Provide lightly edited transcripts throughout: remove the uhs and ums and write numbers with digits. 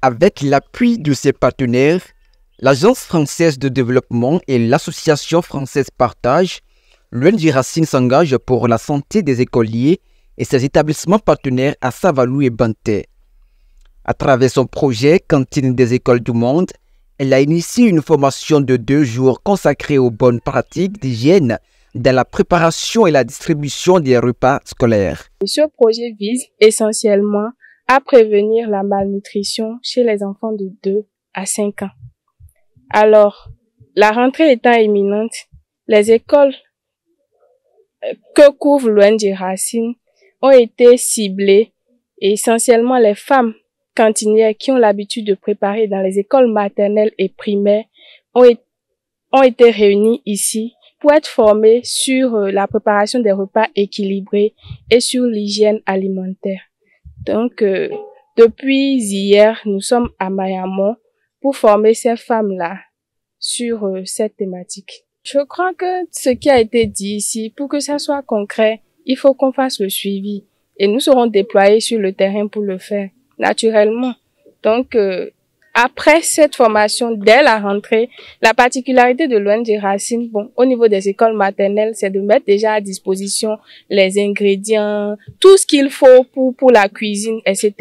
Avec l'appui de ses partenaires, l'Agence française de développement et l'Association française Partage, l'ONG Racine s'engage pour la santé des écoliers et ses établissements partenaires à Savalou et Banté. À travers son projet Cantine des écoles du monde, elle a initié une formation de 2 jours consacrée aux bonnes pratiques d'hygiène dans la préparation et la distribution des repas scolaires. Ce projet vise essentiellement à prévenir la malnutrition chez les enfants de 2 à 5 ans. Alors, la rentrée étant imminente, les écoles que couvre l'ONG Racine ont été ciblées et essentiellement les femmes cantinières qui ont l'habitude de préparer dans les écoles maternelles et primaires ont été réunies ici pour être formées sur la préparation des repas équilibrés et sur l'hygiène alimentaire. Donc, depuis hier, nous sommes à Mayamon pour former ces femmes-là sur cette thématique. Je crois que ce qui a été dit ici, pour que ça soit concret, il faut qu'on fasse le suivi. Et nous serons déployés sur le terrain pour le faire, naturellement. Donc, après cette formation, dès la rentrée, la particularité de l'ONG Racine, au niveau des écoles maternelles, c'est de mettre déjà à disposition les ingrédients, tout ce qu'il faut pour la cuisine, etc.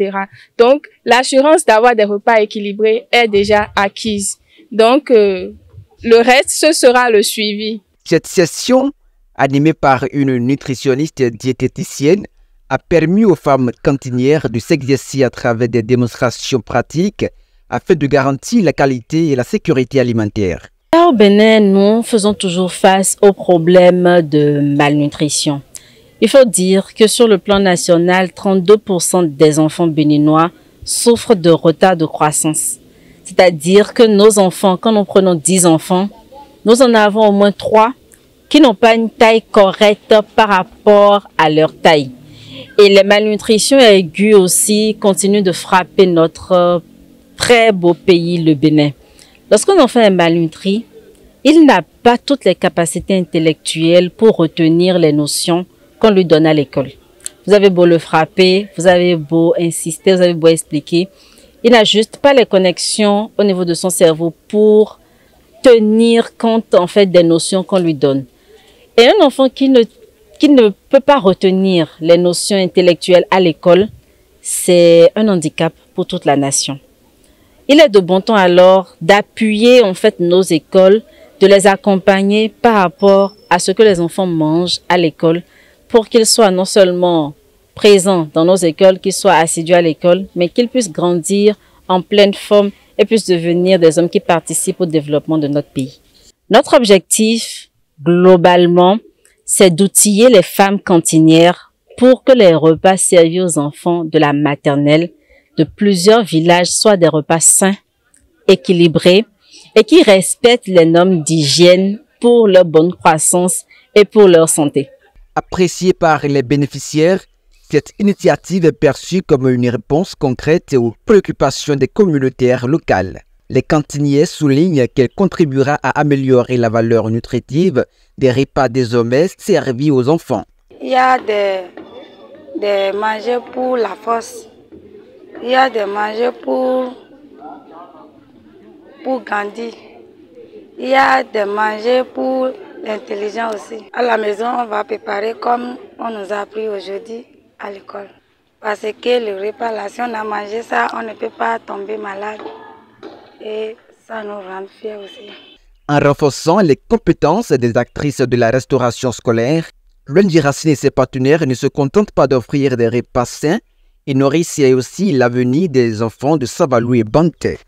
Donc, l'assurance d'avoir des repas équilibrés est déjà acquise. Donc, le reste, ce sera le suivi. Cette session, animée par une nutritionniste diététicienne, a permis aux femmes cantinières de s'exercer à travers des démonstrations pratiques afin de garantir la qualité et la sécurité alimentaire. Au Bénin, nous faisons toujours face aux problèmes de malnutrition. Il faut dire que sur le plan national, 32% des enfants béninois souffrent de retard de croissance. C'est-à-dire que nos enfants, quand nous prenons 10 enfants, nous en avons au moins 3 qui n'ont pas une taille correcte par rapport à leur taille. Et les malnutritions aiguës aussi continuent de frapper notre très beau pays, le Bénin. Lorsqu'un enfant est malnutri, il n'a pas toutes les capacités intellectuelles pour retenir les notions qu'on lui donne à l'école. Vous avez beau le frapper, vous avez beau insister, vous avez beau expliquer, il n'a juste pas les connexions au niveau de son cerveau pour tenir compte en fait des notions qu'on lui donne. Et un enfant qui ne peut pas retenir les notions intellectuelles à l'école, c'est un handicap pour toute la nation. Il est de bon ton alors d'appuyer en fait nos écoles, de les accompagner par rapport à ce que les enfants mangent à l'école pour qu'ils soient non seulement présents dans nos écoles, qu'ils soient assidus à l'école, mais qu'ils puissent grandir en pleine forme et puissent devenir des hommes qui participent au développement de notre pays. Notre objectif, globalement, c'est d'outiller les femmes cantinières pour que les repas servis aux enfants de la maternelle de plusieurs villages soient des repas sains, équilibrés et qui respectent les normes d'hygiène pour leur bonne croissance et pour leur santé. Appréciée par les bénéficiaires, cette initiative est perçue comme une réponse concrète aux préoccupations des communautaires locales. Les cantiniers soulignent qu'elle contribuera à améliorer la valeur nutritive des repas désormais servis aux enfants. Il y a des mangers pour la force, il y a des mangers pour grandir, il y a des mangers pour l'intelligence aussi. À la maison, on va préparer comme on nous a appris aujourd'hui à l'école. Parce que le repas là, si on a mangé ça, on ne peut pas tomber malade. Et ça nous rend fiers aussi. En renforçant les compétences des actrices de la restauration scolaire, l'ONG Racine et ses partenaires ne se contentent pas d'offrir des repas sains et nourrissent aussi l'avenir des enfants de Savalou et Banté.